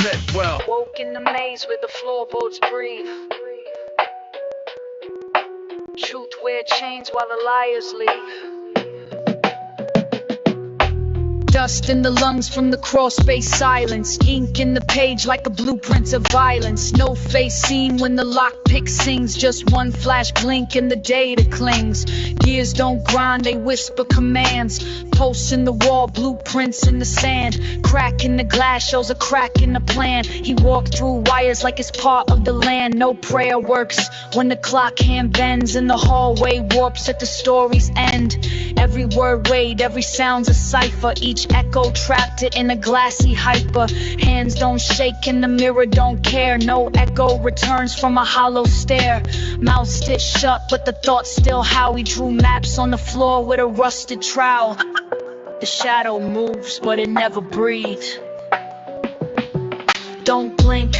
set well. Woke in the maze where the floorboards breathe. Truth wear chains while the liars leave. Dust in the lungs from the crawl-space silence. Ink in the page like a blueprint of violence. No face seen when the lockpick sings. Just one flash blink and the data clings. Gears don't grind, they whisper commands. Posts in the wall, blueprints in the sand. Crack in the glass shows a crack in the plan. He walked through wires like it's part of the land. No prayer works when the clock hand bends and the hallway warps at the story's end. Every word weighed, every sound's a cipher. Each echo trapped it in a glassy hyper. Hands don't shake and the mirror don't care. No echo returns from a hollow stare. Mouth stitched shut but the thoughts still how. He drew maps on the floor with a rusted trowel. The shadow moves but it never breathes. Don't blink,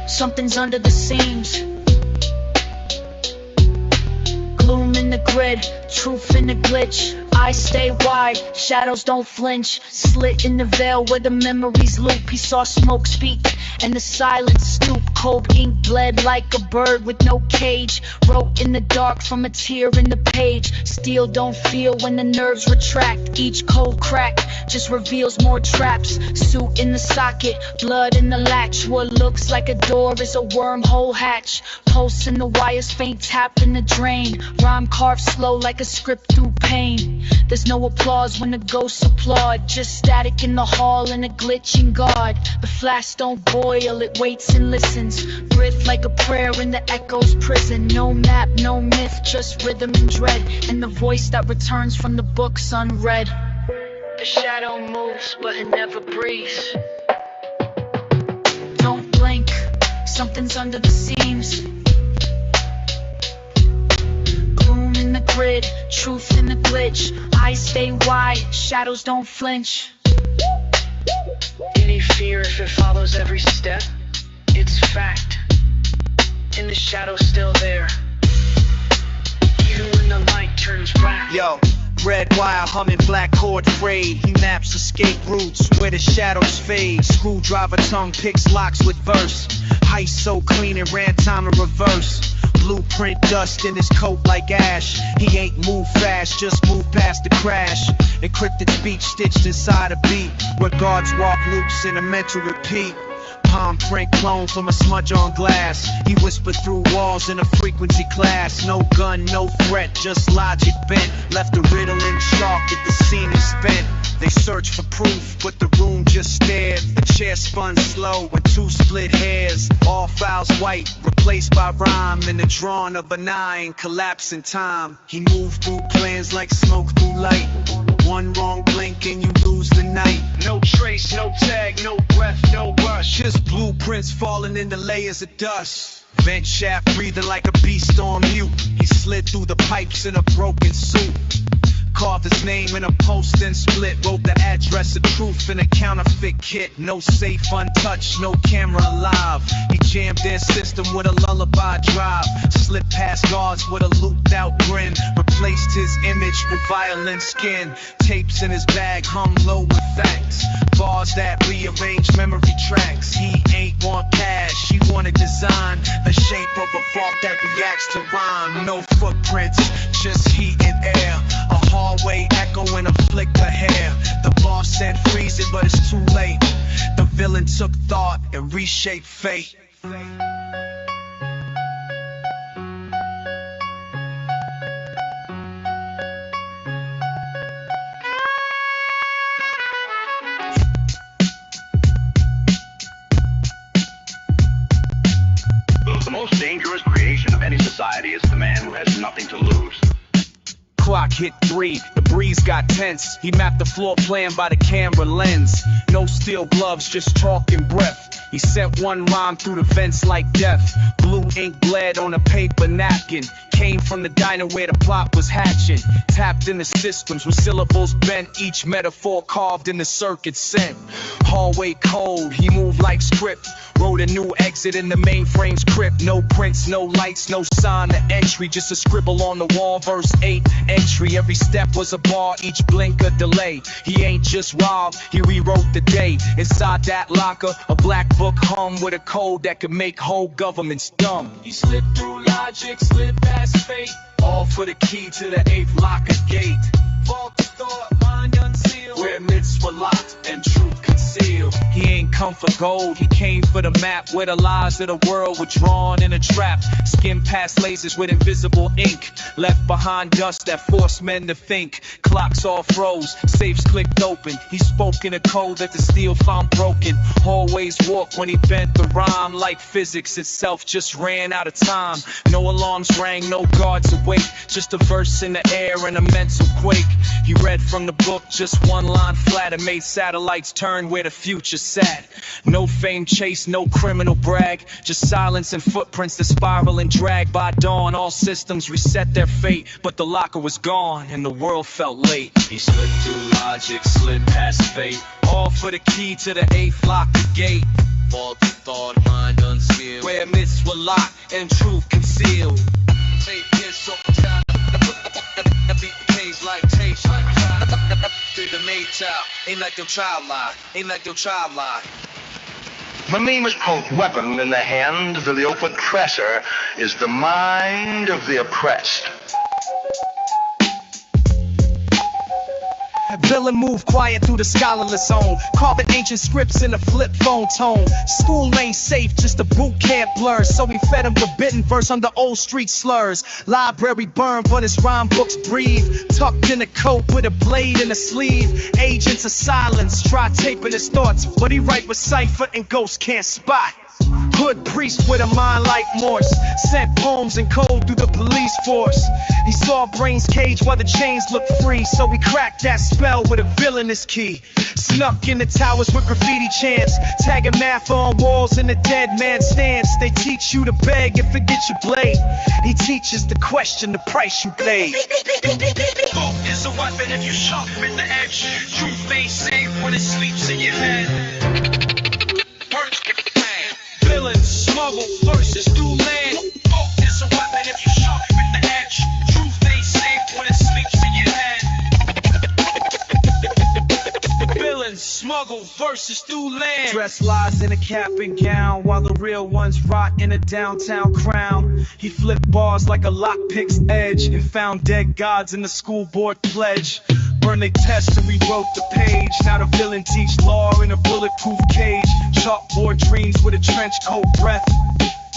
something's under the seams. Gloom in the grid, truth in the glitch. Eyes stay wide, shadows don't flinch. Slit in the veil where the memories loop. He saw smoke speak and the silence stoop. Cold ink bled like a bird with no cage. Wrote in the dark from a tear in the page. Steel don't feel when the nerves retract. Each cold crack just reveals more traps. Suit in the socket, blood in the latch. What looks like a door is a wormhole hatch. Pulse in the wires, faint tap in the drain. Rhyme carved slow like a script through pain. There's no applause when the ghosts applaud. Just static in the hall and a glitching guard. The flash don't boil, it waits and listens. Breath like a prayer in the echo's prison. No map, no myth, just rhythm and dread. And the voice that returns from the books unread. The shadow moves but it never breathes. Don't blink, something's under the seams. Gloom in the grid, truth in the glitch. Eyes stay wide, shadows don't flinch. Any fear if it follows every step? It's fact. In the shadow still there. Even when the light turns black. Yo, red wire humming, black chord frayed. He maps escape routes where the shadows fade. Screwdriver tongue picks locks with verse. Heist so clean it ran time in reverse. Blueprint dust in his coat like ash. He ain't move fast, just move past the crash. Encrypted speech stitched inside a beat, where guards walk loops in a mental repeat. Palm print clone from a smudge on glass. He whispered through walls in a frequency class. No gun, no threat, just logic bent. Left a riddling chalk at the scene is spent. They searched for proof, but the room just stared. The chair spun slow with two split hairs. All files white, replaced by rhyme. And the drawing of a nine, collapse in time. He moved through plans like smoke through light. One wrong blink and you lose the night. No trace, no tag, no breath, no rush. Just blueprints falling into layers of dust. Vent shaft breathing like a beast on mute. He slid through the pipes in a broken suit. Carved his name in a post and split. Wrote the address of truth in a counterfeit kit. No safe untouched, no camera alive. He jammed their system with a lullaby drive. Slipped past guards with a looped out grin. Replaced his image with violent skin. Tapes in his bag hung low with facts. Bars that rearrange memory tracks. He ain't want cash, he wanted design. The shape of a fault that reacts to rhyme. No footprints, just heat and air. A hallway echoing a flick of hair. The boss said freeze it, but it's too late. The villain took thought and reshaped fate. The most dangerous creation of any society is the man who has nothing to lose. Clock hit 3, the breeze got tense. He mapped the floor plan by the camera lens. No steel gloves, just chalk and breath. He sent one rhyme through the vents like death. Blue ink bled on a paper napkin. Came from the diner where the plot was hatching. Tapped in the systems with syllables bent. Each metaphor carved in the circuit sent. Hallway code, he moved like script. Wrote a new exit in the mainframe's crypt. No prints, no lights, no sign of entry. Just a scribble on the wall, verse 8 entry. Every step was a bar, each blink a delay. He ain't just robbed, he rewrote the day. Inside that locker, a black book hung with a code that could make whole governments dumb. He slipped through logic, slid past fate, all for the key to the 8th locker gate. Faulty thought, mind unsealed, where myths were locked and truth concealed. He ain't come for gold, he came for the map, where the lies of the world were drawn in a trap. Skimmed past lasers with invisible ink, left behind dust that forced men to think. Clocks all froze, safes clicked open. He spoke in a code that the steel found broken. Hallways walked when he bent the rhyme, like physics itself just ran out of time. No alarms rang, no guards awake, just a verse in the air and a mental quake. He read from the book, just one line flat, and made satellites turn where the future sat. No fame chase, no criminal brag, just silence and footprints that spiral and drag. By dawn, all systems reset their fate, but the locker was gone and the world felt late. He slipped through logic, slid past fate, all for the key to the 8th locker gate. Faulty thought, mind unsealed, where myths were locked and truth concealed. 8 years so time, beat the cage like tape. Through the made child, ain't like your child lie, ain't like your child lie. The meanest weapon in the hand of the oppressor is the mind of the oppressed. Villain moved quiet through the scholarless zone, carving ancient scripts in a flip phone tone. School ain't safe, just a boot camp blur, so we fed him forbidden verse under old street slurs. Library burned, but his rhyme books breathe, tucked in a coat with a blade in a sleeve. Agents of silence try taping his thoughts, but he write with cipher and ghosts can't spot. Hood priest with a mind like Morse, sent poems and code through the police force. He saw brains cage while the chains looked free, so he cracked that spell with a villainous key. Snuck in the towers with graffiti chants, tagging math on walls in a dead man's stance. They teach you to beg and forget your blade. He teaches to question the price you paid. Hope is a weapon if you sharpen the edge. Truth ain't safe when it sleeps in your head. Villains smuggle verses through land. Hope is a weapon if you sharpen the edge. Truth ain't safe when it sleeps in your head. Villains smuggle verses through land. Dress lies in a cap and gown, while the real ones rot in a downtown crown. He flipped bars like a lockpick's edge, and found dead gods in the school board pledge. Burned they test and rewrote the page. Now the villain teach law in a bulletproof cage. Chalkboard dreams with a trench coat breath.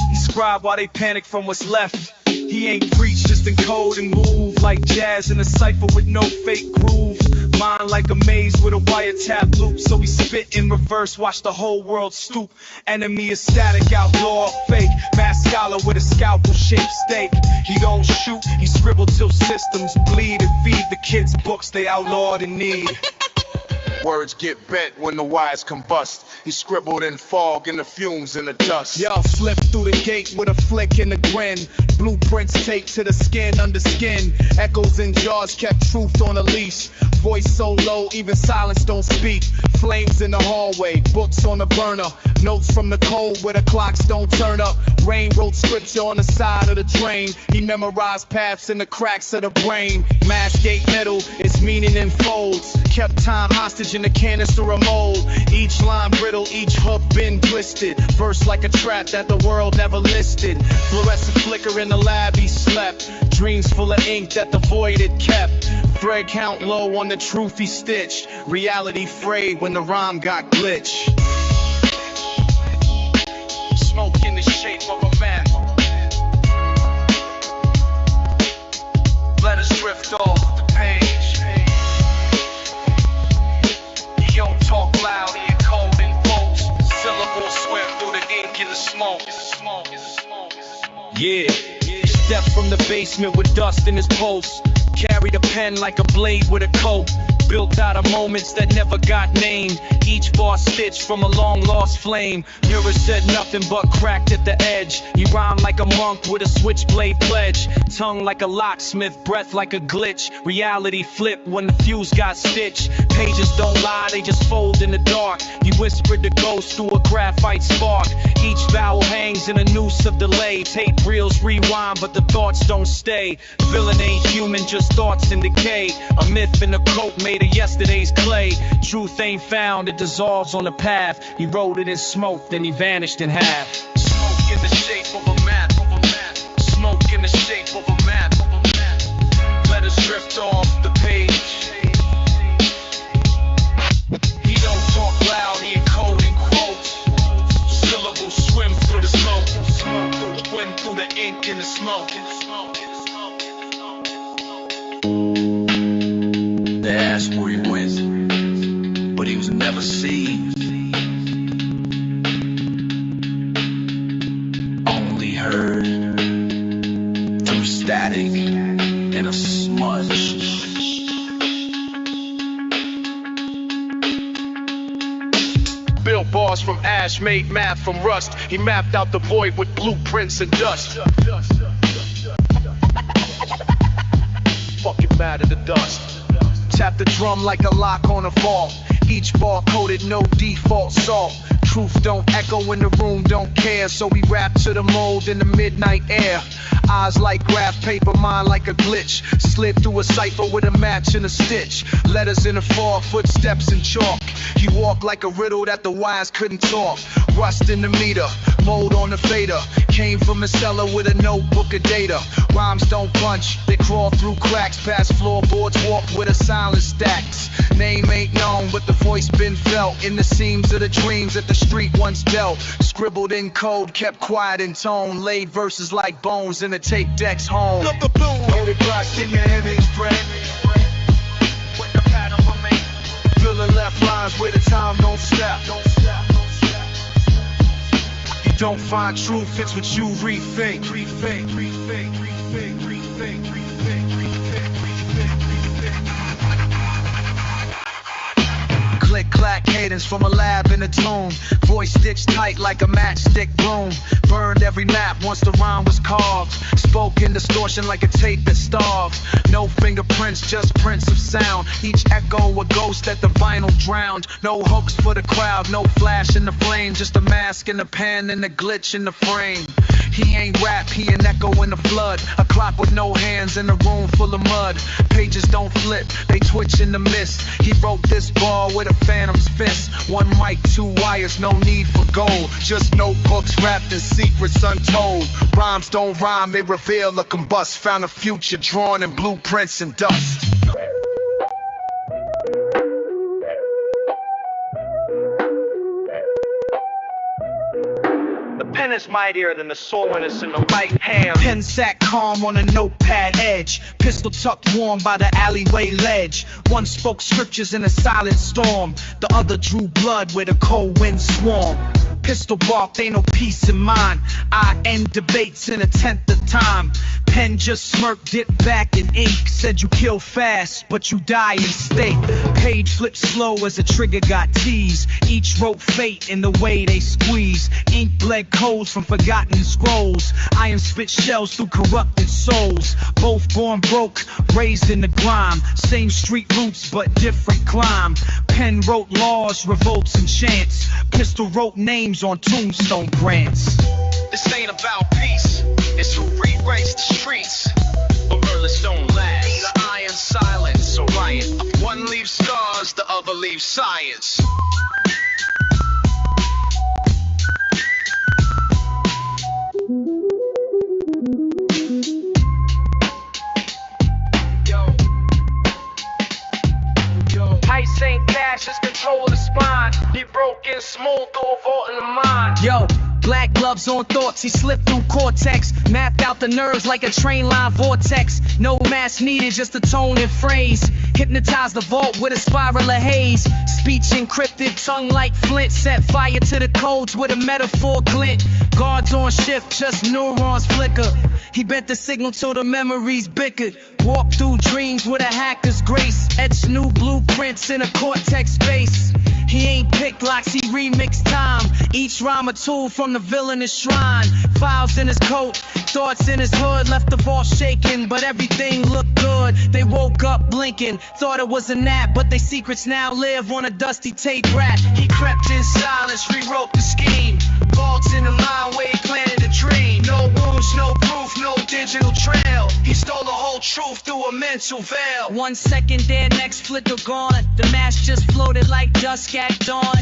He scribe while they panic from what's left. He ain't preach, just encode and move like jazz in a cipher with no fake groove. Mind like a maze with a wiretap loop, so we spit in reverse, watch the whole world stoop. Enemy is static, outlaw, fake. Mass scholar with a scalpel-shaped stake. He don't shoot, he scribble till systems bleed, and feed the kids books they outlawed in need. Words get bent when the wires combust. He scribbled in fog and the fumes in the dust. Yo, slip through the gate with a flick and a grin. Blueprints taped to the skin under skin. Echoes in jars kept truth on a leash. Voice so low, even silence don't speak. Flames in the hallway, books on the burner. Notes from the cold where the clocks don't turn up. Rain wrote scripture on the side of the drain. He memorized paths in the cracks of the brain. Mass gate metal, its meaning in folds. Kept time hostage in the canister of mold. Each line brittle, each hook been twisted. Verse like a trap that the world never listed. Fluorescent flicker in the lab, he slept. Dreams full of ink that the void had kept. Thread count low on the truth he stitched. Reality frayed when the rhyme got glitched. Smoke in the shape of a map. Let us drift off the page. He don't talk loud, he a cold in bolts. Syllables swim through the ink in the smoke. Yeah. Stepped from the basement with dust in his pulse. Carried a pen like a blade with a coat. Built out of moments that never got named. Each bar stitched from a long lost flame. Mirror said nothing but cracked at the edge. He rhymed like a monk with a switchblade pledge. Tongue like a locksmith, breath like a glitch. Reality flipped when the fuse got stitched. Pages don't lie, they just fold in the dark. He whispered the ghost through a graphite spark. Each vowel hangs in a noose of delay. Tape reels rewind, but the thoughts don't stay. Villain ain't human, just thoughts in decay. A myth in a coat made of yesterday's clay. Truth ain't found, it dissolves on the path. He wrote it in smoke, then he vanished in half. Smoke in the shape of a map. Smoke in the shape of a map. Let us drift off the page. He don't talk loud, he encoding quotes. Syllables swim through the smoke. Swim through the ink in the smoke. They asked where he went, but he was never seen. Only heard through static and a smudge. Built bars from ash, made math from rust. He mapped out the void with blueprints and dust. Fucking mad at the dust. Tap the drum like a lock on a vault. Each bar coded, no default salt. Truth don't echo when the room don't care, so we rap to the mold in the midnight air. Eyes like graph paper, mind like a glitch. Slid through a cipher with a match and a stitch. Letters in the fog, footsteps in chalk. He walked like a riddle that the wise couldn't talk. Rust in the meter, mold on the fader. Came from the cellar with a notebook of data. Rhymes don't punch, they crawl through cracks. Past floorboards, walk with a silent stacks. Name ain't known, but the voice been felt in the seams of the dreams that the street once dealt. Scribbled in code, kept quiet in tone. Laid verses like bones in the tape decks home. Look the boom, Holy blocks in your image, friend. with the pattern for me. Filling left lines where the time don't stop. You don't find truth, it's what you rethink. Click clack cadence from a lab in a tomb. Voice stitched tight like a matchstick broom. Burned every map once the rhyme was carved. Spoke in distortion like a tape that starved. No fingerprints, just prints of sound. Each echo a ghost that the vinyl drowned. No hooks for the crowd, no flash in the flame. Just a mask in the pen and a glitch in the frame. He ain't rap, he an echo in the flood. A clock with no hands in a room full of mud. Pages don't flip, they twitch in the mist. He wrote this bar with a phantom's fist. One mic, two wires, no need for gold. Just notebooks wrapped in secrets untold. Rhymes don't rhyme, they reveal or combust. Found a future drawn in blueprints and dust. Pen is mightier than the sword when it's in the right hand. Pen sat calm on a notepad edge. Pistol tucked warm by the alleyway ledge. One spoke scriptures in a silent storm. The other drew blood where the cold wind swarmed. Pistol barked, ain't no peace in mind. I end debates in a tenth of time. Pen just smirked, dipped back in ink. Said you kill fast, but you die in state. Page flipped slow as the trigger got teased. Each wrote fate in the way they squeeze. Ink bled codes from forgotten scrolls. Iron spit shells through corrupted souls. Both born broke, raised in the grime. Same street roots, but different climb. Pen wrote laws, revolts, and chants. Pistol wrote names on tombstone grants. This ain't about peace, it's who rewrites the streets. But murderers don't last. The iron silence, Orion. One leaves scars, the other leaves science. Ice ain't cash, it's control of the spine. He broke in smooth through a vault in the mind. Yo, black gloves on thoughts, he slipped through cortex. Mapped out the nerves like a train line vortex. No mask needed, just a tone and phrase. Hypnotized the vault with a spiral of haze. Speech encrypted, tongue like flint. Set fire to the codes with a metaphor glint. Guards on shift, just neurons flicker. He bent the signal till the memories bickered. Walked through dreams with a hacker's grace. Etched new blueprints in a cortex space. He ain't pick locks, he remixed time. Each rhyme a tool from the villainous shrine. Files in his coat, thoughts in his hood. Left the vault shaking, but everything looked good. They woke up blinking, thought it was a nap. But their secrets now live on a dusty tape rack. He crept in silence, rewrote the scheme. Vaults in the truth through a mental veil. 1 second there, next flicker gone. The mask just floated like dusk at dawn.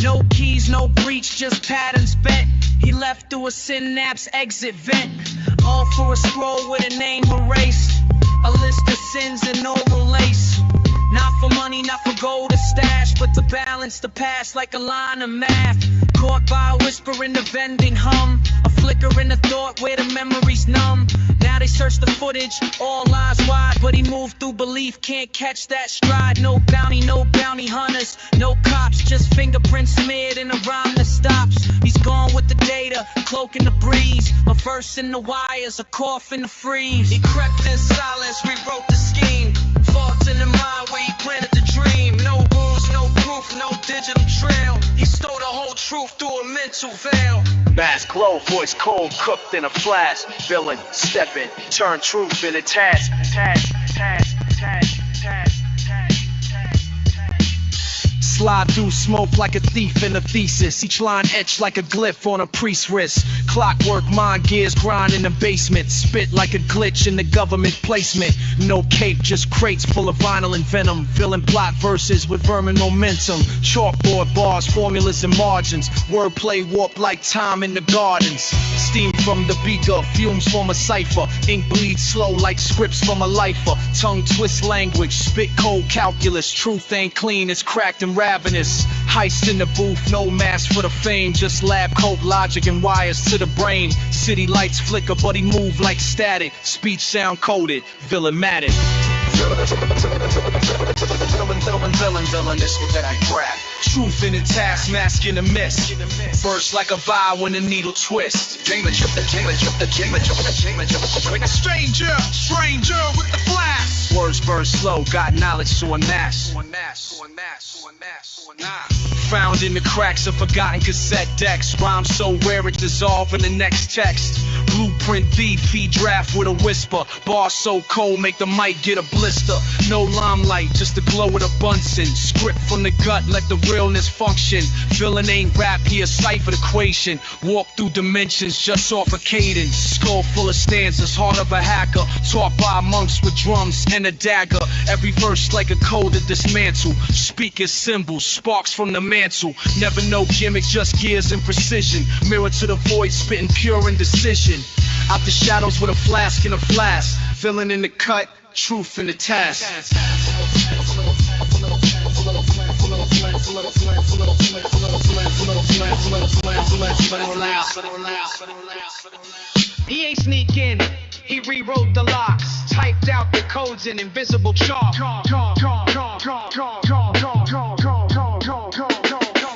No keys, no breach, just patterns bent. He left through a synapse exit vent. All for a scroll with a name erased. A list of sins and no lace. Not for money, not for gold or stash, but to balance the past like a line of math. Caught by a whisper in the vending hum. A flicker in the thought where the memory's numb. Now they search the footage, all eyes wide. But he moved through belief, can't catch that stride. No bounty hunters, no cops. Just fingerprints smeared in a rhyme that stops. He's gone with the data, cloak in the breeze. A verse in the wires, a cough in the freeze. He crept in silence, rewrote the scheme. Thoughts in the mind where he planted the dream. No rules, no proof, no digital trail. He stole the whole truth through a mental veil. Mask low, voice cold, cooked in a flash. Villain, stepping, turn truth in a task. Slide through smoke like a thief in a thesis. Each line etched like a glyph on a priest's wrist. Clockwork, mind gears grind in the basement. Spit like a glitch in the government placement. No cape, just crates full of vinyl and venom. Filling plot verses with vermin momentum. Chalkboard bars, formulas and margins. Wordplay warped like time in the gardens. Steam from the beaker, fumes form a cipher. Ink bleeds slow like scripts from a lifer. Tongue twist language, spit cold calculus. Truth ain't clean, it's cracked and ravenous. Heist in the booth, no mask for the fame. Just lab coat logic and wires to the brain. City lights flicker, but he move like static. Speech sound coded, villain-matic. Villain, this what that I grab. Truth in the task, mask in the mist. Burst like a vial when the needle twists. Stranger with the flash. Words burn slow, got knowledge to amass. Found in the cracks of forgotten cassette decks. Rhymes so rare it dissolve in the next text. Blueprint feed draft with a whisper. Bars so cold make the mic get a blister. No limelight, just the glow of the Bunsen. Script from the gut, let the realness function. Villain ain't rap, he a cipher equation. Walk through dimensions just off a cadence. Skull full of stanzas, heart of a hacker. Taught by monks with drums and a dagger. Every verse like a code to dismantle. Speakers, symbols, sparks from the mantle. Never no gimmick, just gears and precision. Mirror to the void, spitting pure indecision. Out the shadows with a flask and a flask. Filling in the cut, truth in the task. He ain't sneak in, he rewrote the locks. Typed out the codes in invisible chalk.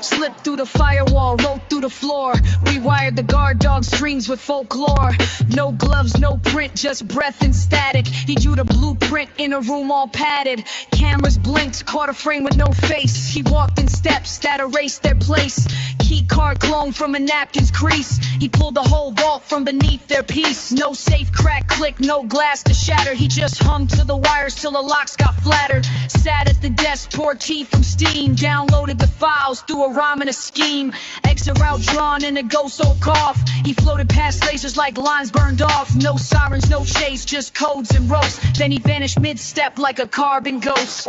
Slipped through the firewall, wrote through the floor. Rewired the guard dog strings with folklore. No gloves, no print, just breath and static. He drew the blueprint in a room all padded. Cameras blinked, caught a frame with no face. He walked in steps that erased their place. Key card clone from a napkin's crease. He pulled the whole vault from beneath their piece. No safe crack click, no glass to shatter. He just hummed to the wires till the locks got flattered. Sat at the desk, poured tea from steam. Downloaded the files through a rhyme and a scheme. Exit route drawn in a ghost old cough. He floated past lasers like lines burned off. No sirens, no chase, just codes and ropes. Then he vanished mid-step like a carbon ghost.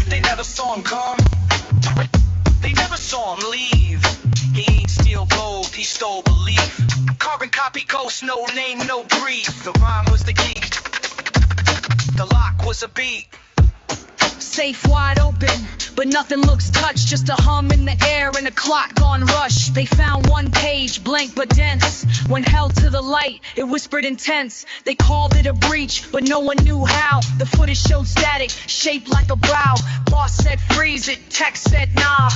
They never saw him come. They never saw him leave. He ain't steal gold, he stole belief. Carbon copy ghost, no name, no brief. The rhyme was the key. The lock was a beat. Safe wide open, but nothing looks touched. Just a hum in the air and a clock gone rush. They found one page, blank but dense. When held to the light, it whispered intense. They called it a breach, but no one knew how. The footage showed static, shaped like a brow. Boss said freeze it, text said nah.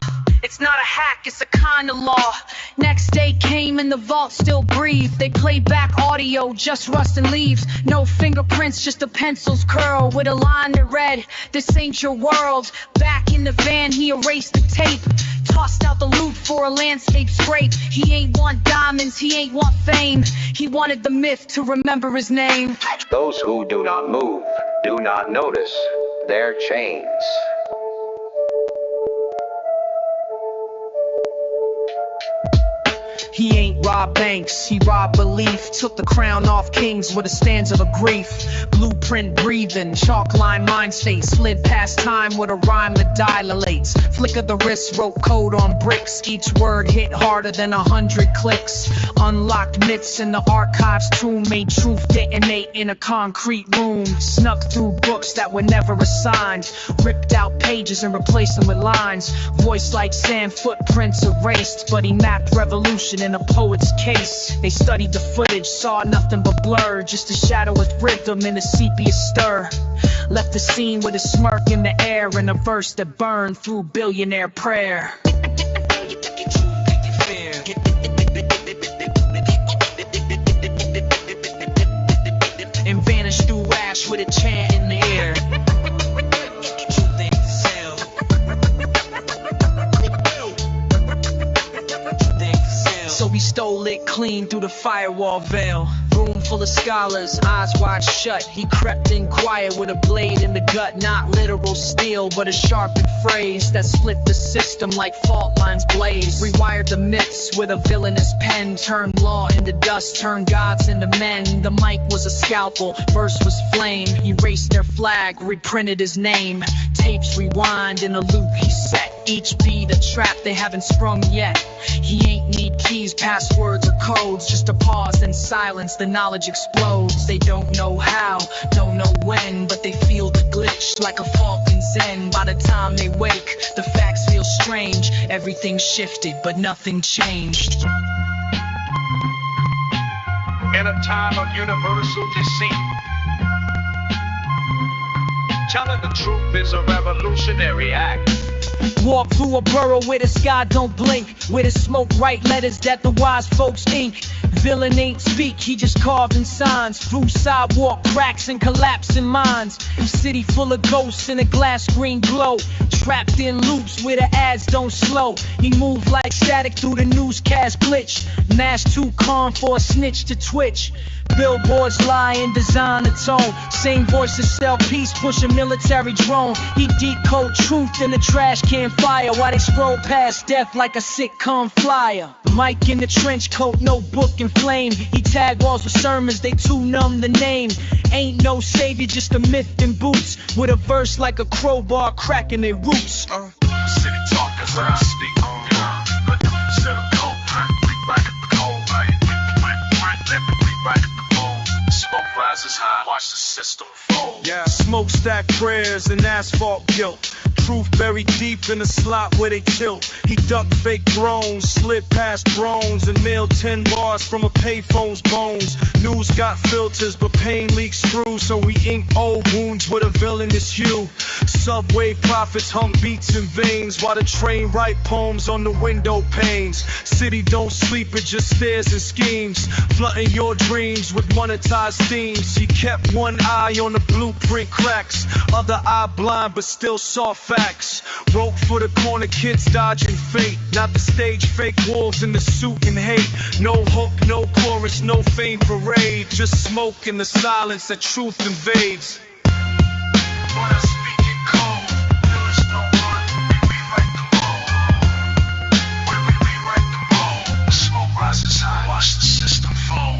It's not a hack, it's a kind of law. Next day came and the vault still breathed. They played back audio, just rust and leaves. No fingerprints, just a pencil's curl with a line that read, "This ain't your world." Back in the van, he erased the tape. Tossed out the loot for a landscape scrape. He ain't want diamonds, he ain't want fame. He wanted the myth to remember his name. Those who do not move do not notice their chains. He ain't robbed banks, he robbed belief. Took the crown off kings with a stanza of grief. Blueprint breathing, chalk line mind state. Slid past time with a rhyme that dilates. Flick of the wrist, wrote code on bricks. Each word hit harder than 100 clicks. Unlocked myths in the archives tomb. Made truth detonate in a concrete room. Snuck through books that were never assigned. Ripped out pages and replaced them with lines. Voice like sand, footprints erased. But he mapped revolution in a poet's case. They studied the footage, saw nothing but blur. Just a shadow with rhythm and a sepia stir. Left the scene with a smirk in the air and a verse that burned through billionaire prayer. And vanished through ash with a chant in the air. So we stole it clean through the firewall veil. Room full of scholars, eyes wide shut. He crept in quiet with a blade in the gut. Not literal steel, but a sharpened phrase that split the system like fault lines blaze. Rewired the myths with a villainous pen. Turned law into dust, turned gods into men. The mic was a scalpel, verse was flame. Erased their flag, reprinted his name. Tapes rewind in a loop he set. Each beat a trap they haven't sprung yet. He ain't need keys, passwords or codes. Just a pause and silence, the knowledge explodes. They don't know how, don't know when, but they feel the glitch like a falcon's end. By the time they wake, the facts feel strange. Everything shifted, but nothing changed. In a time of universal deceit, telling the truth is a revolutionary act. Walk through a borough where the sky don't blink, where the smoke write letters that the wise folks ink. Villain ain't speak, he just carving signs through sidewalk cracks and collapsing minds. City full of ghosts in a glass screen glow, trapped in loops where the ads don't slow. He moved like static through the newscast glitch. Mash too calm for a snitch to twitch. Billboards lie and design a tone. Same voice as sell peace, push a military drone. He decode truth in the trash can fire while they scroll past death like a sitcom flyer. Mike in the trench coat, notebook and flame. He tag walls with sermons, they too numb the name. Ain't no savior, just a myth in boots, with a verse like a crowbar cracking their roots. City talkers, I speak on set a cold right at the cold light. Let me right at the bone. Smoke rises high, watch the system fold. Yeah, smokestack prayers and asphalt guilt. Truth buried deep in the slot where they tilt. He ducked fake drones, slid past drones, and mailed 10 bars from a payphone's bones. News got filters, but pain leaks through, so we ink old wounds with a villainous hue. Subway prophets hum beats in veins, while the train write poems on the window panes. City don't sleep, it just stares and schemes, flooding your dreams with monetized themes. He kept one eye on the blueprint cracks, other eye blind but still saw facts. Wrote for the corner kids dodging fate, not the stage fake wolves in the suit and hate. No hook, no chorus, no fame parade, just smoke in the silence that truth invades. When I speak in code, there is no one. We rewrite the mold. When we rewrite the mold, the smoke rises high, watch the system fold.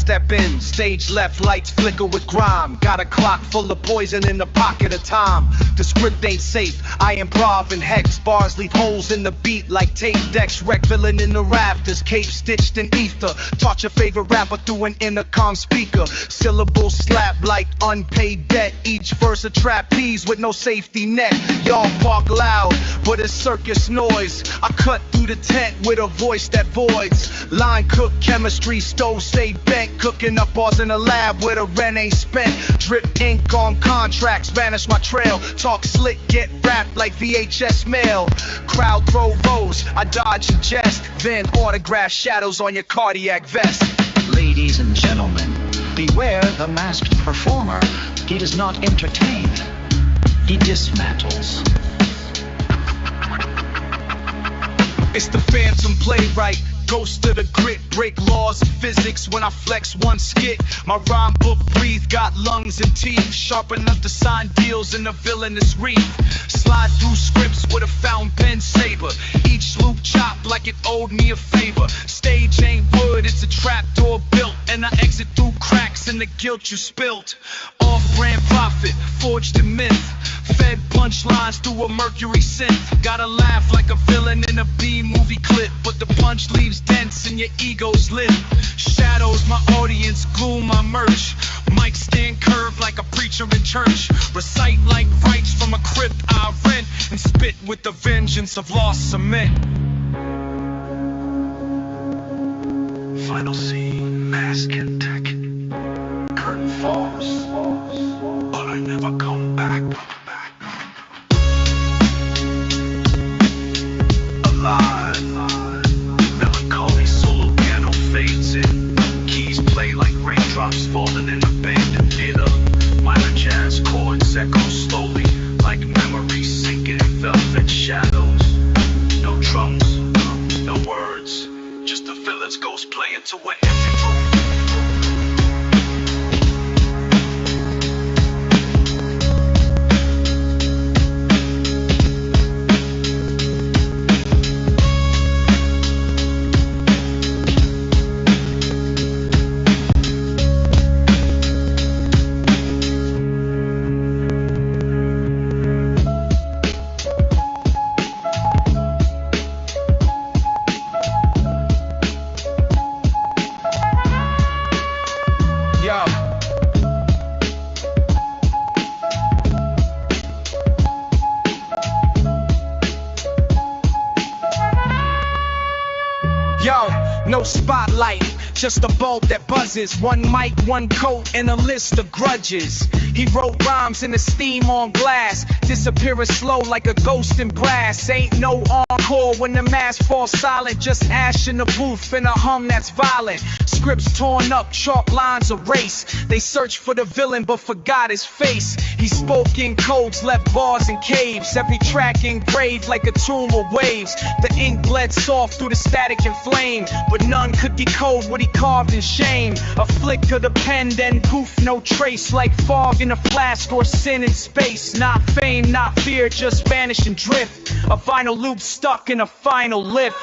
Step in, stage left, lights flicker with grime. Got a clock full of poison in the pocket of time. The script ain't safe, I improv and hex. Bars leave holes in the beat like tape decks. Wreck villain in the rafters, cape stitched in ether. Taught your favorite rapper through an intercom speaker. Syllables slap like unpaid debt. Each verse a trapeze with no safety net. Y'all bark loud, but it's circus noise. I cut through the tent with a voice that voids. Line cook chemistry, stove stay bent. Cooking up bars in a lab where the rent ain't spent. Drip ink on contracts, vanish my trail. Talk slick, get wrapped like VHS mail. Crowd throw rows, I dodge and jest. Then autograph shadows on your cardiac vest. Ladies and gentlemen, beware the masked performer. He does not entertain, he dismantles. It's the phantom playwright, ghost of the grit, break laws of physics when I flex one skit. My rhyme book breathe, got lungs and teeth, sharp enough to sign deals in a villainous reef. Slide through scripts with a fountain pen saber, each loop chopped like it owed me a favor. Stage ain't wood, it's a trapdoor built, and I exit through cracks in the guilt you spilt. Off-brand profit, forged in myth, fed punchlines through a mercury synth. Gotta laugh like a villain in a B-movie clip, but the punch leaves dents in your ego's lip. Shadows my audience, glue my merch. Mic stand curved like a preacher in church. Recite like rights from a crypt I rent, and spit with the vengeance of lost cement. Final scene, mask intact. Curtain falls, but I never come back. Alive, melancholy solo piano fades in. Keys play like raindrops falling in abandoned theater. Minor jazz chords echo slowly like memories sinking in velvet shadows. No drums, no words, just the villain's ghost playing to an empty room. No spotlight, just a bulb that buzzes. One mic, one coat, and a list of grudges. He wrote rhymes in the steam on glass, disappearing slow like a ghost in brass. Ain't no encore when the mask falls silent, just ash in the booth and a hum that's violent. Scripts torn up, chalk lines erased. They searched for the villain but forgot his face. He spoke in codes, left bars in caves. Every track engraved like a tomb of waves. The ink bled soft through the static and flame, but none could decode what he carved in shame. A flick of the pen, then poof, no trace. Like fog in a flask or sin in space. Not fame, not fear, just vanish and drift. A final loop stuck in a final lift.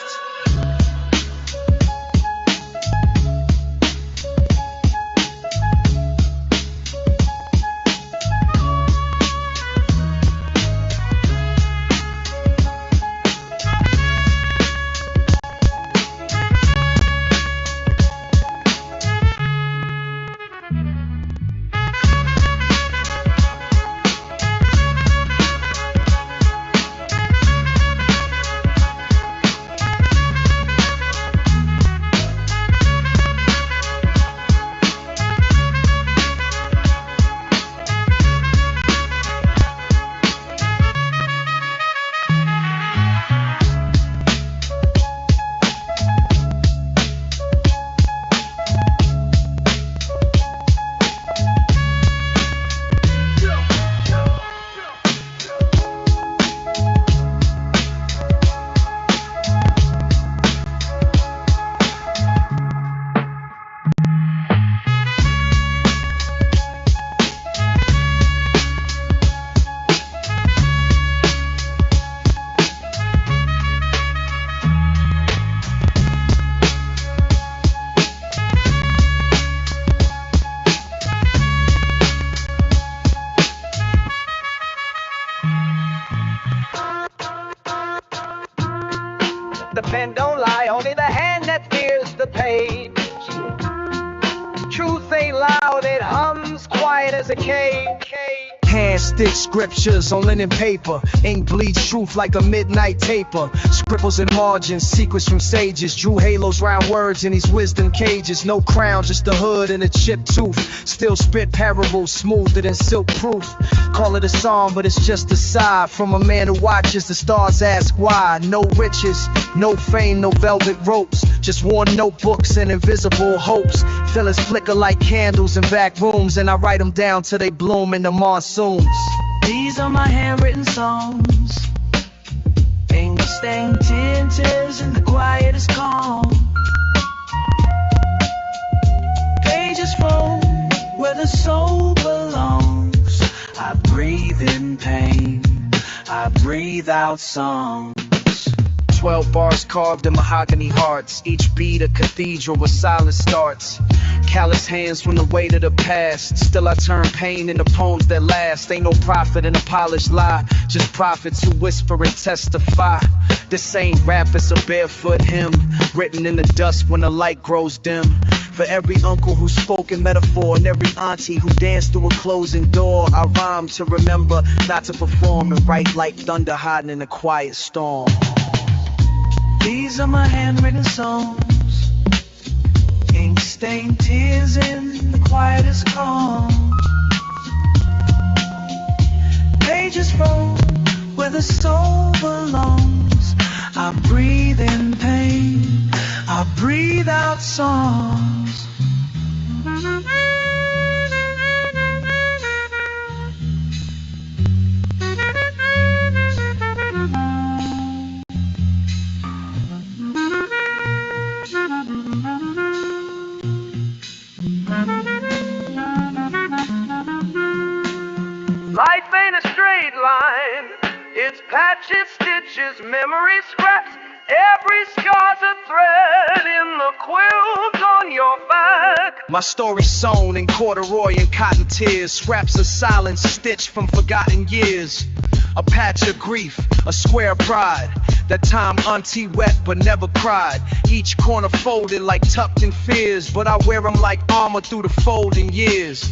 The pen don't lie, only the hand that fears the page. Truth ain't loud, it hums quiet as a cage. Hand-stitched scriptures on linen paper. Ink bleeds truth like a midnight taper. Scribbles and margins, secrets from sages. Drew halos round words in these wisdom cages. No crown, just the hood and a chipped tooth. Still spit parables smoother than silk proof. Call it a song, but it's just a sigh from a man who watches the stars ask why. No riches, No fame, no velvet ropes, just worn notebooks and invisible hopes. Feelings flicker like candles in back rooms, and I write them down till they bloom in the monsoons. These are my handwritten songs, ink stained tears in the quietest calm. Pages fold where the soul belongs. I breathe in pain, I breathe out songs. 12 bars carved in mahogany hearts, each beat a cathedral where silence starts. Callous hands from the weight of the past, still I turn pain into poems that last. Ain't no prophet in a polished lie, just prophets who whisper and testify. This ain't rap, it's a barefoot hymn, written in the dust when the light grows dim. For every uncle who spoke in metaphor, and every auntie who danced through a closing door, I rhyme to remember, not to perform, and write like thunder hiding in a quiet storm. These are my handwritten songs, ink stained tears in the quietest calm. Pages fold where the soul belongs. I breathe in pain, I breathe out songs. Life ain't a straight line, it's patches, stitches, memory scraps. Every scar's a thread in the quilt on your back. My story's sewn in corduroy and cotton tears, scraps of silence stitched from forgotten years. A patch of grief, a square of pride. That time auntie wept but never cried. Each corner folded like tucked in fears, but I wear them like armor through the folding years.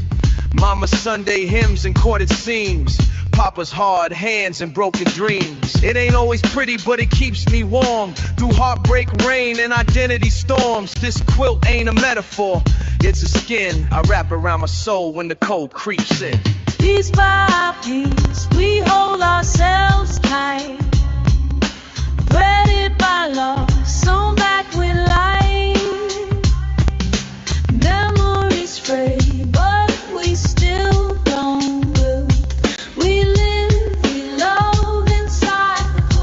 Mama's Sunday hymns and corded seams, Papa's hard hands and broken dreams. It ain't always pretty, but it keeps me warm through heartbreak, rain, and identity storms. This quilt ain't a metaphor, it's a skin I wrap around my soul when the cold creeps in. Piece by piece, we hold ourselves tight, threaded by love, sewn back with light. Memories fray, but we still don't will. We live, we love inside the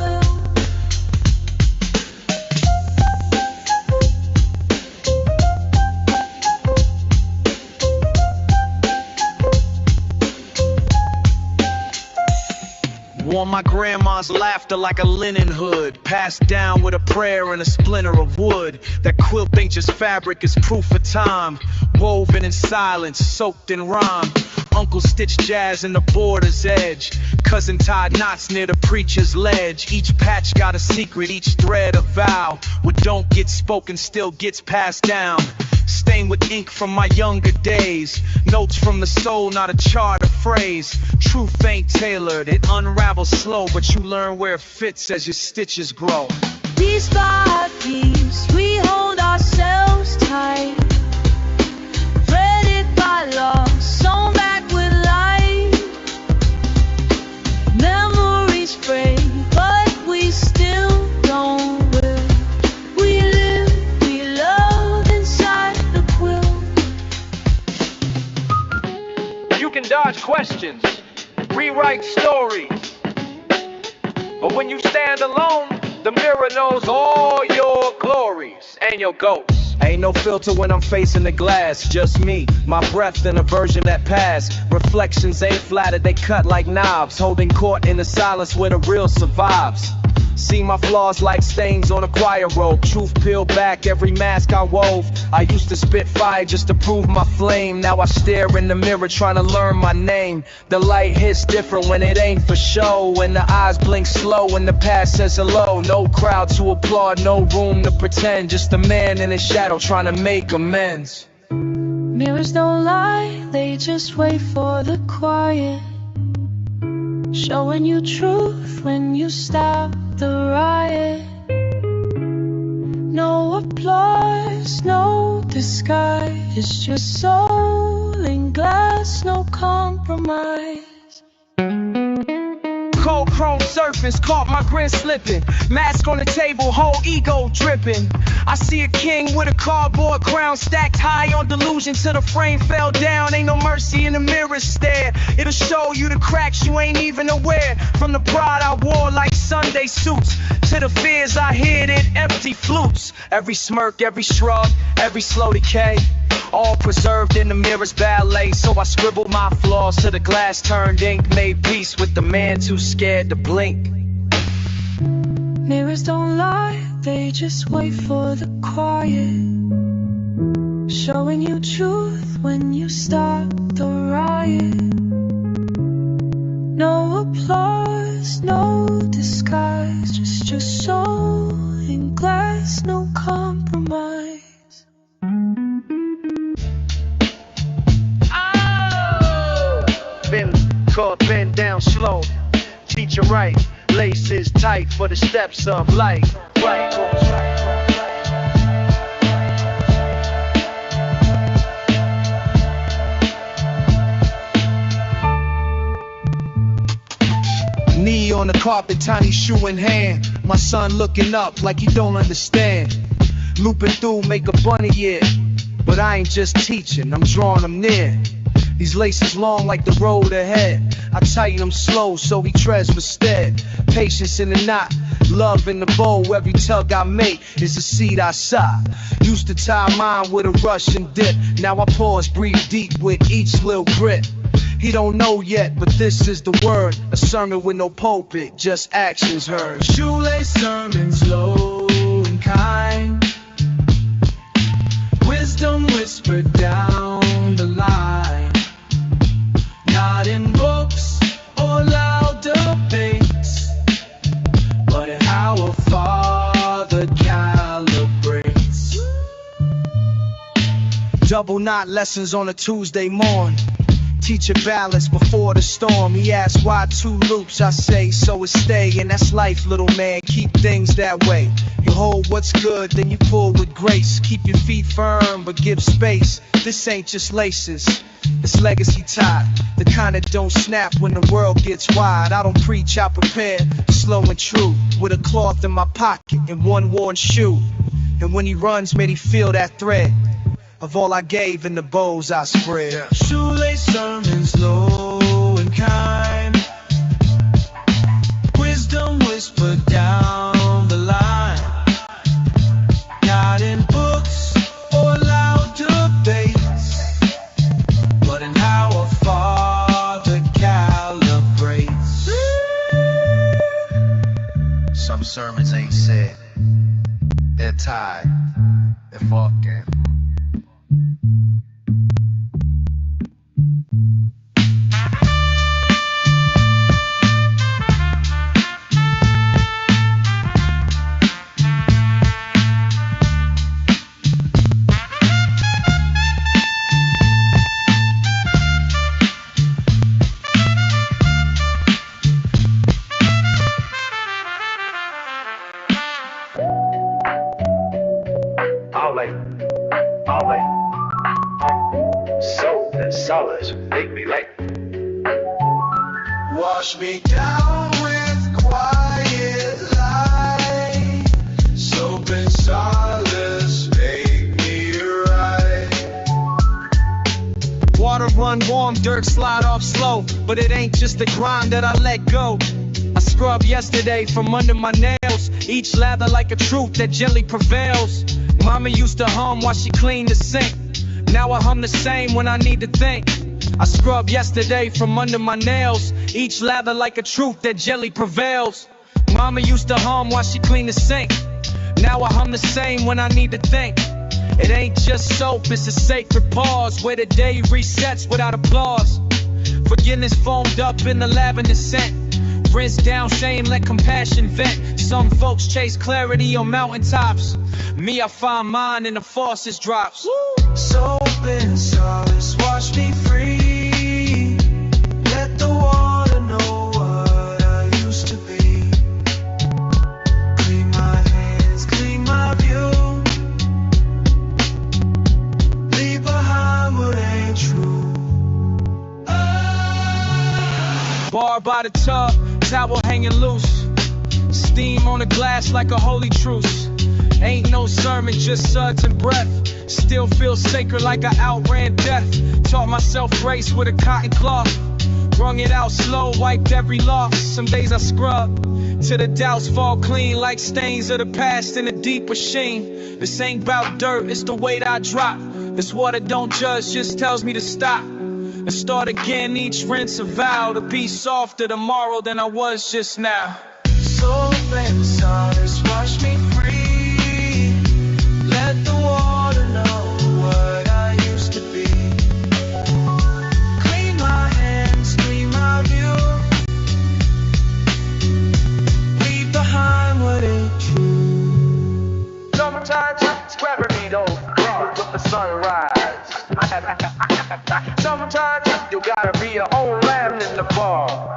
Wore my grandma's laughter like a linen hood, passed down with a prayer and a splinter of wood. That quilt ain't just fabric, it's proof of time, woven in silence, soaked in rhyme. Uncle stitched jazz in the border's edge, cousin tied knots near the preacher's ledge. Each patch got a secret, each thread a vow. What don't get spoken still gets passed down. Stained with ink from my younger days, notes from the soul, not a chart or phrase. Truth ain't tailored, it unravels slow, but you learn where it fits as your stitches grow. Piece by piece, we hold ourselves tight, threaded by love, sewn back with light. Memories fray, but we still don't will. We live, we love inside the quilt. You can dodge questions, rewrite stories, but when you stand alone, the mirror knows all your glories and your ghosts. Ain't no filter when I'm facing the glass, just me, my breath and a version that passed. Reflections ain't flattered, they cut like knobs, holding court in the silence where the real survives. See my flaws like stains on a choir robe, truth peeled back every mask I wove. I used to spit fire just to prove my flame, now I stare in the mirror trying to learn my name. The light hits different when it ain't for show, when the eyes blink slow when the past says hello. No crowd to applaud, no room to pretend, just a man in his shadow trying to make amends. Mirrors don't lie, they just wait for the quiet, showing you truth when you stop the riot. No applause, no disguise, it's just soul in glass, no compromise. Cold chrome surfings, caught my grin slipping. Mask on the table, whole ego dripping. I see a king with a cardboard crown stacked high on delusion till the frame fell down. Ain't no mercy in the mirror stare. It'll show you the cracks you ain't even aware. From the pride I wore like Sunday suits to the fears I hid in empty flutes. Every smirk, every shrug, every slow decay, all preserved in the mirror's ballet. So I scribbled my flaws to the glass turned ink, made peace with the man too scared to blink. Mirrors don't lie, they just wait for the quiet, showing you truth when you start the riot. No applause, no disguise, just your soul in glass, no compromise. Been caught, bend down slow. Teacher right, laces tight for the steps of life. Right, Knee on the carpet, tiny shoe in hand. My son looking up like he don't understand. Looping through, make a bunny ear. But I ain't just teaching, I'm drawing him near. These laces long like the road ahead. I tighten them slow so he treads with stead. Patience in the knot, love in the bow. Every tug I make is a seed I sow. Used to tie mine with a rush and dip. Now I pause, breathe deep with each little grip. He don't know yet, but this is the word. A sermon with no pulpit, just actions heard. Shoelace sermons, low and kind. Wisdom whispered down the line. Not in books or loud debates, but in how a father calibrates. Double knot lessons on a Tuesday morn. Teacher balance before the storm. He asked why 2 loops, I say so it stay. And that's life, little man, keep things that way. You hold what's good, then you pull with grace. Keep your feet firm, but give space. This ain't just laces, it's legacy tied. The kind that don't snap when the world gets wide. I don't preach, I prepare, slow and true. With a cloth in my pocket and one worn shoe. And when he runs, may he feel that thread of all I gave in the bows I spread. Shoelace sermons, low and kind. Wisdom whispered down the line. Not in books or loud debates, but in how a father calibrates. Some sermons ain't said, they're tied, they're fucking. Soap and solids make me like. Wash me down with quiet light. Soap and solids make me right. Water run warm, dirt slide off slow. But it ain't just the grind that I let go. I scrubbed yesterday from under my nails. Each lather like a truth that gently prevails. Mama used to hum while she cleaned the sink. Now I hum the same when I need to think. I scrubbed yesterday from under my nails. Each lather like a truth that gently prevails. Mama used to hum while she cleaned the sink. Now I hum the same when I need to think. It ain't just soap, it's a sacred pause where the day resets without applause. Forgiveness foamed up in the lavender scent. Rinse down shame, let compassion vent. Some folks chase clarity on mountaintops. Me, I find mine in the faucet drops. Soap and solids wash me free. Let the water know what I used to be. Clean my hands, clean my view. Leave behind what ain't true. Bar by the tub, towel hanging loose, steam on the glass like a holy truce. Ain't no sermon, just suds and breath. Still feel sacred like I outran death. Taught myself grace with a cotton cloth. Wrung it out slow, wiped every loss. Some days I scrub till the doubts fall clean like stains of the past in a deep machine. This ain't about dirt, it's the weight I drop. This water don't judge, just tells me to stop and start again. Each rinse a vow to be softer tomorrow than I was just now. So famous honors wash me free. Let the water know what I used to be. Clean my hands, clean my view. Leave behind what ain't true. Sometimes grabbing me those clouds with the sunrise. Sometimes you gotta be your own lamb in the bar.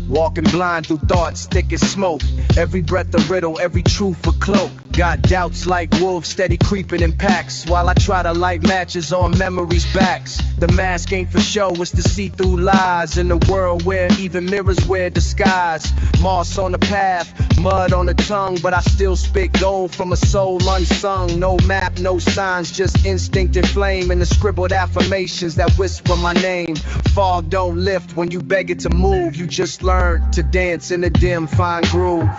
Walking blind through thoughts thick as smoke. Every breath a riddle, every truth a cloak. Got doubts like wolves steady creeping in packs, while I try to light matches on memories' backs. The mask ain't for show, it's to see through lies. In a world where even mirrors wear disguise. Moss on the path, mud on the tongue, but I still spit gold from a soul unsung. No map, no signs, just instinct and flame, and the scribbled affirmations that whisper my name. Fog don't lift when you beg it to move. You just learn to dance in a dim fine groove.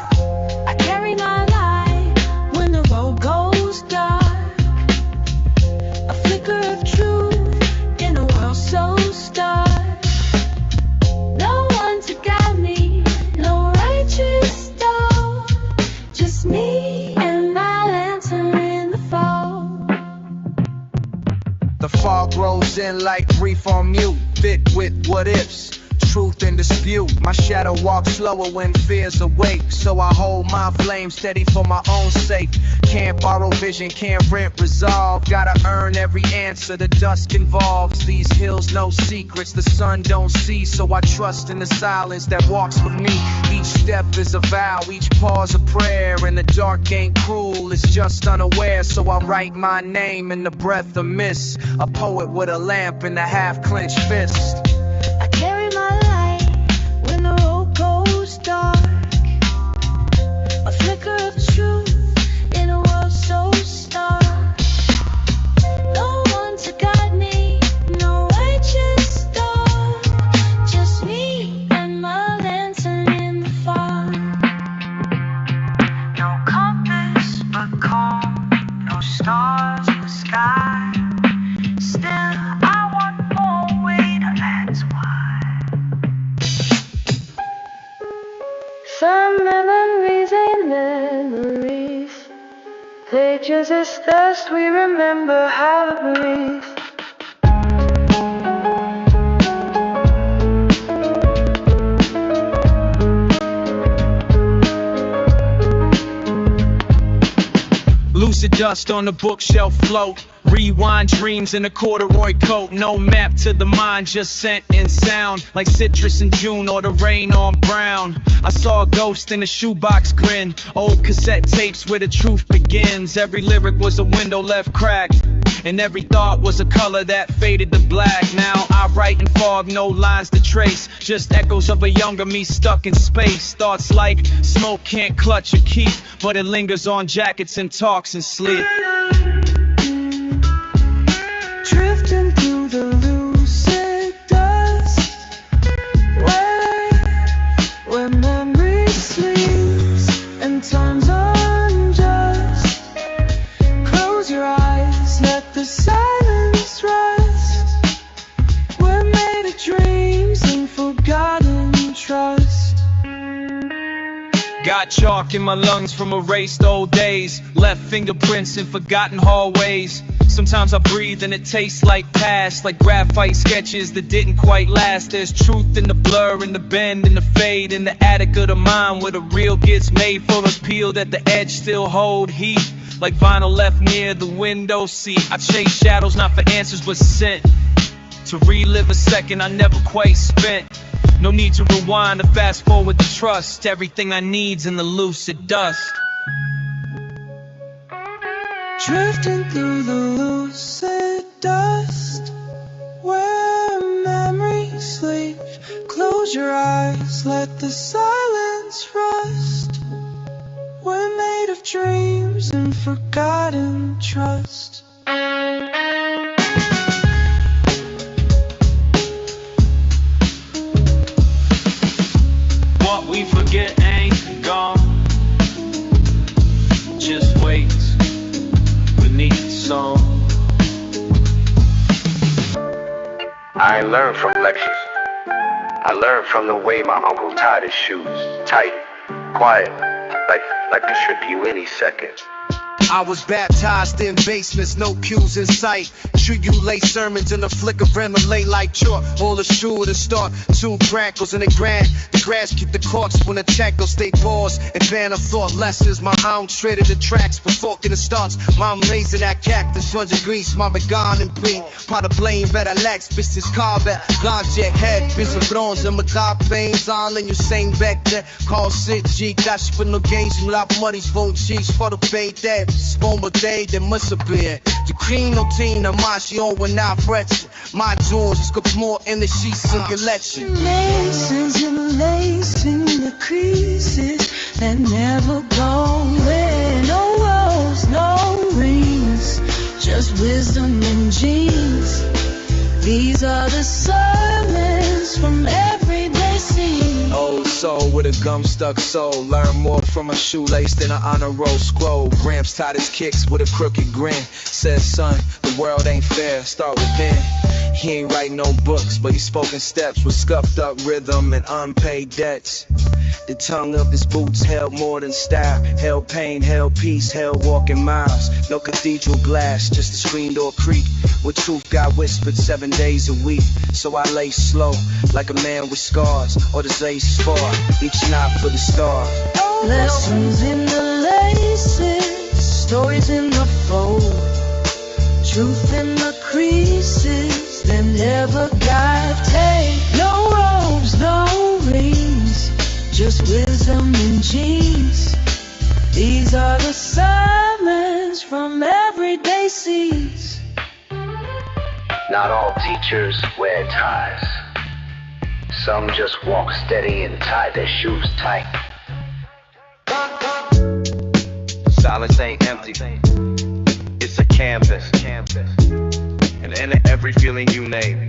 I carry my light when the road goes dark. A flicker of truth in a world so stark. No one to guide me, no righteous star. Just me and my lantern in the fall. The fog rolls in like brief on mute, fit with what ifs. Truth in dispute. My shadow walks slower when fear's awake, so I hold my flame steady for my own sake. Can't borrow vision, can't rent resolve. Gotta earn every answer the dusk involves. These hills no secrets the sun don't see, so I trust in the silence that walks with me. Each step is a vow, each pause a prayer, and the dark ain't cruel, it's just unaware. So I write my name in the breath of mist, a poet with a lamp and a half-clenched fist. I carry my light when the road goes dark. A flicker of truth in a world so stark. No one to guide me, no righteous star. Just me and my lantern in the fog. No compass but calm, no stars in the sky. Still I want more weight, that's why. Some memories ain't memories. They just as dust, we remember how to breathe. Lucid dust on the bookshelf float. Rewind dreams in a corduroy coat. No map to the mind, just scent and sound. Like citrus in June or the rain on brown. I saw a ghost in a shoebox grin. Old cassette tapes where the truth begins. Every lyric was a window left cracked, and every thought was a color that faded to black. Now I write in fog, no lines to trace. Just echoes of a younger me stuck in space. Thoughts like smoke can't clutch or keep, but it lingers on jackets and talks and sleep. Drifting through the lucid dust, where memory sleeps and time's unjust. Close your eyes, let the silence rest. We're made of dreams and forgotten trust. Got chalk in my lungs from erased old days. Left fingerprints in forgotten hallways. Sometimes I breathe and it tastes like past, like graphite sketches that didn't quite last. There's truth in the blur, in the bend, in the fade, in the attic of the mind where the real gets made. Full of peel that the edge still hold heat, like vinyl left near the window seat. I chase shadows not for answers but scent, to relive a second I never quite spent. No need to rewind or fast forward to trust. Everything I need's in the lucid dust. Drifting through the lucid dust, where memory sleeps sleep. Close your eyes, let the silence rust. We're made of dreams and forgotten trust. What we forget ain't gone, just waits beneath the song. I learned from lectures. I learned from the way my uncle tied his shoes. Tight, quiet, like there should be any second. I was baptized in basements, no cues in sight. Tribulate sermons in the flick of late like chalk. All assured to start, two crackles in the grand. The grass keep the corks when the tackle stay paused. And ban of thought lessons, my hound treaded the tracks before it starts. Mom raising that cactus, Georgia grease, mama gone and green. Part of blame, better lax, business carve. Ganja head, business bronze, and macabre veins. All in your same back there. Call COPPA.G, dash for no games, lá muddies, phone cheese, for the bait that. Spoma day, there must have been. The cream, no teen, the macho, when I fresh. My jewels, it's got more in the sheets and collection. Masons and lacing the creases that never go away. No walls, no rings, just wisdom and genes. These are the sermons from everyday scene. Old soul with a gum stuck soul. Learn more from a shoelace than an honor roll scroll. Gramps tied his kicks with a crooked grin. Says, son, the world ain't fair, start within. He ain't write no books, but he spoke in steps with scuffed up rhythm and unpaid debts. The tongue of his boots held more than style. Held pain, held peace, held walking miles. No cathedral glass, just a screen door creak. Where truth got whispered 7 days a week. So I lay slow, like a man with scars. Or the Zay spar, each knot for the star. Lessons in the laces, stories in the fold. Truth in the creases that never got take. No robes, no rings, just wisdom and genes. These are the sermons from everyday scenes. Not all teachers wear ties. Some just walk steady and tie their shoes tight. Silence ain't empty, it's a canvas. And in every feeling you name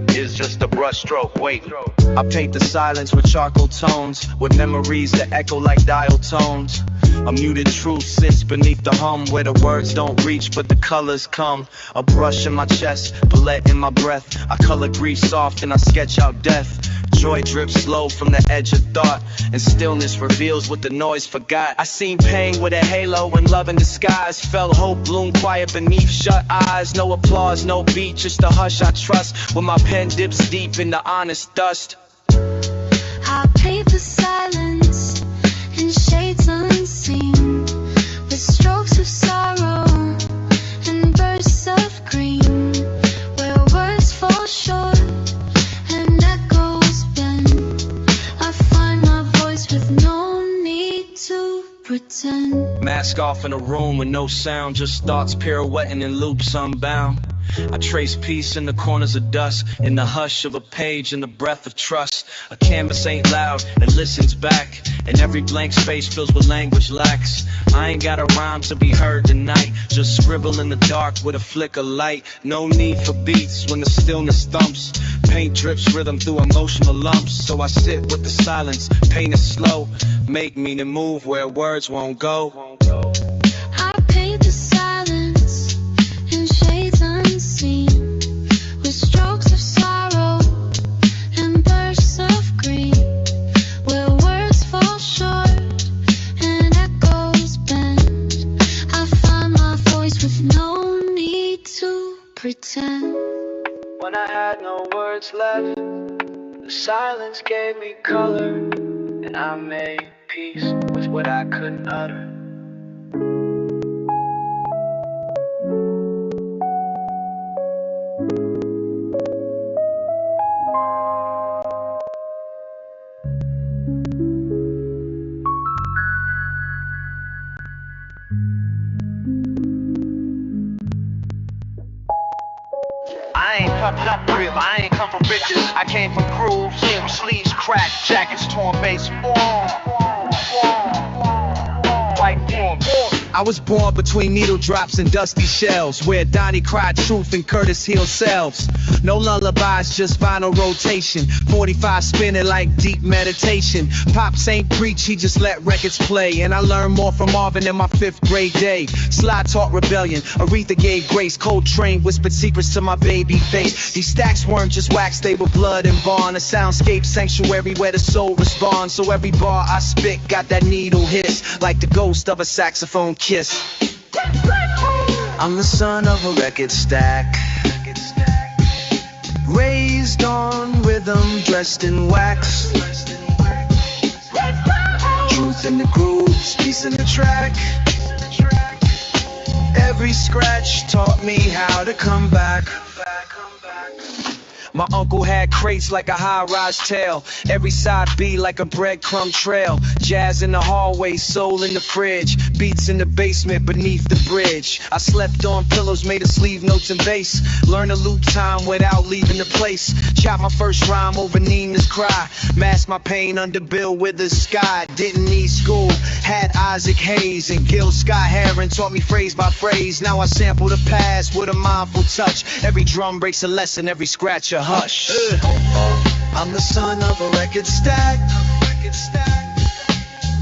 is just a brush stroke waiting. I paint the silence with charcoal tones, with memories that echo like dial tones. A muted truth sits beneath the hum, where the words don't reach but the colors come. A brush in my chest, palette in my breath. I color grief soft and I sketch out death. Joy drips slow from the edge of thought, and stillness reveals what the noise forgot. I seen pain with a halo and love in disguise. Felt hope bloom quiet beneath shut eyes. No applause, no beat, just a hush I trust. When my pen dips deep in the honest dust. I paint the silence in shades unseen, with strokes of sorrow and bursts of green, where words fall short and echoes bend. I find my voice with no need to pretend. Mask off in a room with no sound, just thoughts pirouetting in loops unbound. I trace peace in the corners of dusk, in the hush of a page, in the breath of trust. A canvas ain't loud, it listens back, and every blank space fills with language lacks. I ain't got a rhyme to be heard tonight, just scribble in the dark with a flick of light. No need for beats when the stillness thumps. Paint drips rhythm through emotional lumps. So I sit with the silence, paint it slow, make meaning move where words won't go. I paint the silence in shades unseen, with strokes of sorrow and bursts of green, where words fall short and echoes bend. I find my voice with no need to pretend. When I had no words left, the silence gave me color, and I made peace with what I couldn't utter. I ain't up crib. I ain't come from riches, I came from grooves. From sleeves cracked, jackets torn, bass white warm. I was born between needle drops and dusty shells, where Donnie cried truth and Curtis healed selves. No lullabies, just vinyl rotation. 45 spinning like deep meditation. Pops ain't preach, he just let records play. And I learned more from Marvin in my 5th grade day. Sly taught rebellion, Aretha gave grace. Coltrane whispered secrets to my baby face. These stacks weren't just wax, they were blood and bond. A soundscape sanctuary where the soul responds. So every bar I spit got that needle hiss, like the ghost of a saxophone kiss. I'm the son of a record stack, raised on rhythm, dressed in wax. Truth in the grooves, peace in the track. Every scratch taught me how to come back. My uncle had crates like a high-rise tail. Every side B like a breadcrumb trail. Jazz in the hallway, soul in the fridge. Beats in the basement beneath the bridge. I slept on pillows made of sleeve notes and bass. Learned to loop time without leaving the place. Shot my first rhyme over Nina's cry. Masked my pain under Bill Withers' sky. Didn't need school, had Isaac Hayes and Gil Scott-Heron taught me phrase by phrase. Now I sample the past with a mindful touch. Every drum breaks a lesson, every scratch a hush. I'm the son of a record stack,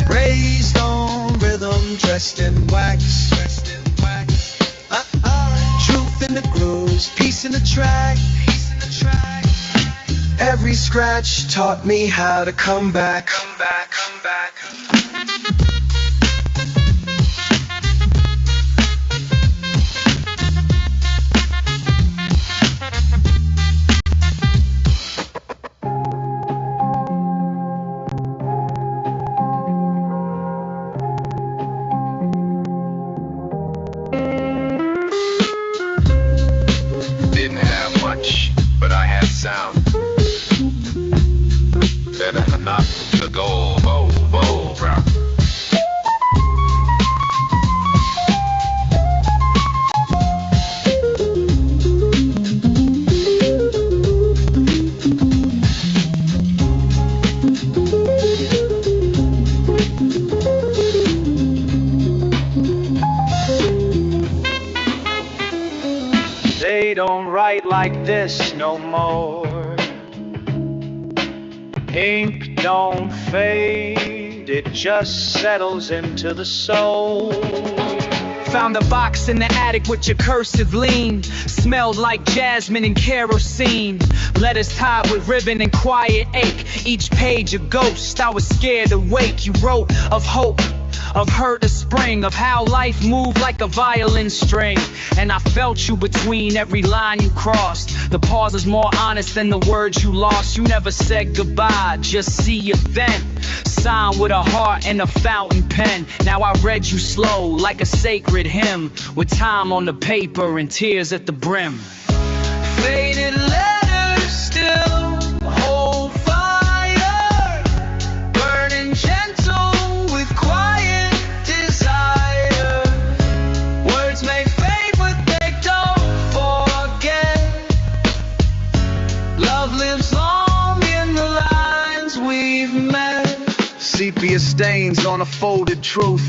raised on rhythm, dressed in wax. Truth in the grooves, peace in the track. Every scratch taught me how to come back. But I had sound. Better not to go, round. They don't write like this no more. Ink don't fade, it just settles into the soul. Found a box in the attic with your cursive lean. Smelled like jasmine and kerosene. Letters tied with ribbon and quiet ache. Each page a ghost, I was scared to wake. You wrote of hope, of hurt to spring, of how life moved like a violin string. And I felt you between every line you crossed. The pause is more honest than the words you lost. You never said goodbye, just see you then. Signed with a heart and a fountain pen. Now I read you slow like a sacred hymn, with time on the paper and tears at the brim. Faded letters still hold fire, burning gentle with quiet desire. Words may fade but they don't forget. Love lives long in the lines we've met. Sepia stains on a folded truth,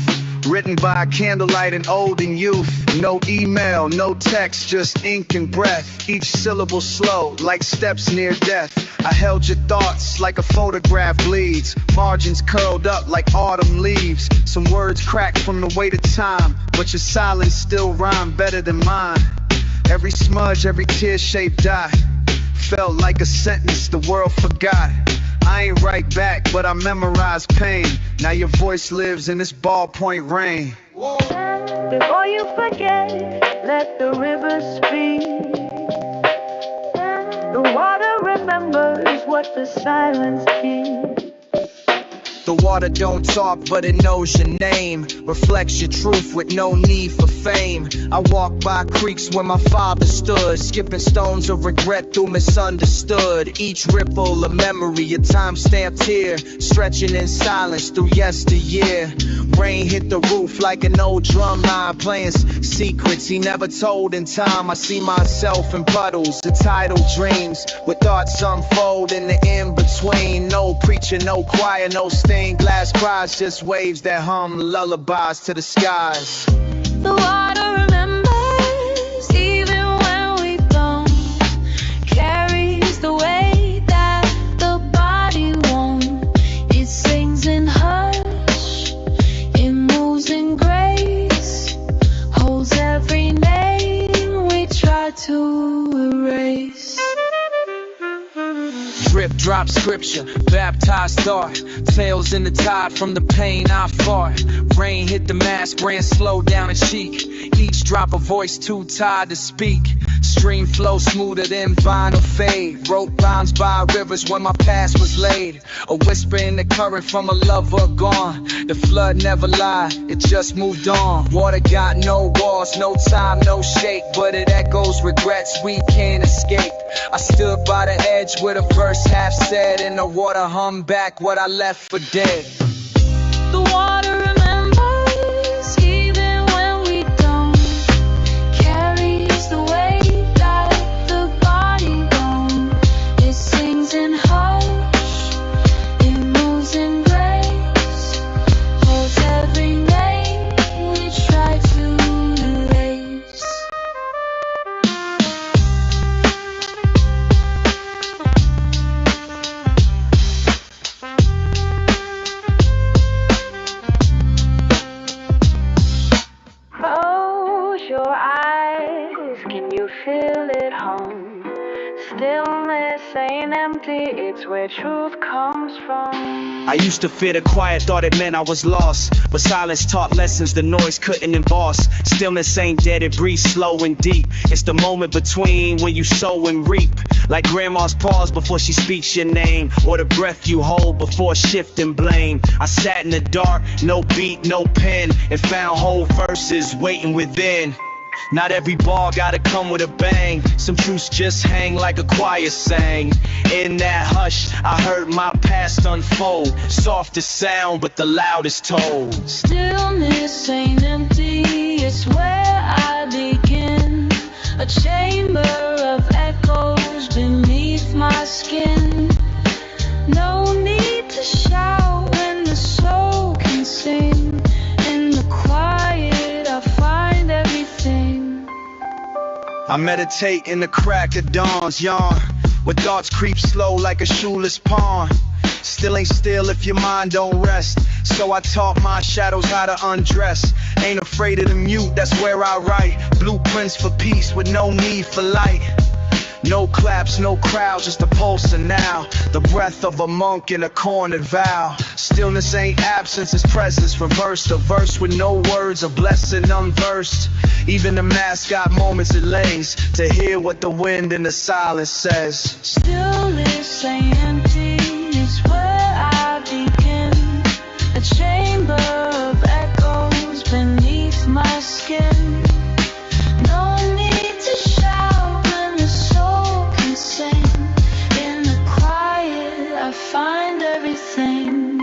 written by candlelight and olden youth. No email, no text, just ink and breath. Each syllable slow, like steps near death. I held your thoughts like a photograph bleeds. Margins curled up like autumn leaves. Some words cracked from the weight of time, but your silence still rhymed better than mine. Every smudge, every tear-shaped dot felt like a sentence the world forgot. I ain't write back, but I memorized pain. Now your voice lives in this ballpoint rain. Before you forget, let the river speak. The water remembers what the silence keeps. The water don't talk, but it knows your name. Reflects your truth with no need for fame. I walk by creeks where my father stood, skipping stones of regret through misunderstood. Each ripple a memory, a time-stamped tear, stretching in silence through yesteryear. Rain hit the roof like an old drum line, playing secrets he never told in time. I see myself in puddles, entitled dreams, with thoughts unfold in the in-between. No preacher, no choir, no stained glass cries, just waves that hum lullabies to the skies. The water remembers even when we don't. Carries the weight that the body won't. It sings in hush, it moves in grace, holds every name we try to erase. Drip, drop scripture, baptized thought, tales in the tide from the pain I fought. Rain hit the mask, ran slow down a cheek, each drop a voice too tired to speak. Stream flow smoother than vinyl fade. Wrote rhymes by rivers when my past was laid. A whisper in the current from a lover gone. The flood never lied, it just moved on. Water got no walls, no time, no shake, but it echoes regrets we can't escape. I stood by the edge with a verse half said, and the water hummed back what I left for dead. The water remembers even when we don't. Carries the weight that the body won't. It sings in hush, it moves in grace, holds every name we try to erase. Close your eyes, can you feel it hum? Stillness ain't empty, it's where truth comes from. I used to fear the quiet, thought it meant I was lost, but silence taught lessons the noise couldn't emboss. Stillness ain't dead, it breathes slow and deep. It's the moment between when you sow and reap. Like grandma's pause before she speaks your name, or the breath you hold before shifting blame. I sat in the dark, no beat, no pen, and found whole verses waiting within. Not every bar gotta come with a bang. Some truths just hang like a choir sang. In that hush, I heard my past unfold. Softest sound, but the loudest told. Stillness ain't empty, it's where I begin. A chamber of echoes beneath my skin. No need to shout when the soul can sing. In the quiet, I find everything. I meditate in the crack of dawn's yawn, where thoughts creep slow like a shoeless pawn. Still ain't still if your mind don't rest, so I taught my shadows how to undress. Ain't afraid of the mute, that's where I write. Blueprints for peace with no need for light. No claps, no crowds, just a pulse and now. The breath of a monk in a cornered vow. Stillness ain't absence, it's presence. Reversed, a verse with no words, a blessing unversed. Even the mask got moments it lays to hear what the wind in the silence says. Stillness ain't empty, it's where I begin. A chamber of echoes beneath my skin. No need to shout when the soul can sing. In the quiet, I find everything.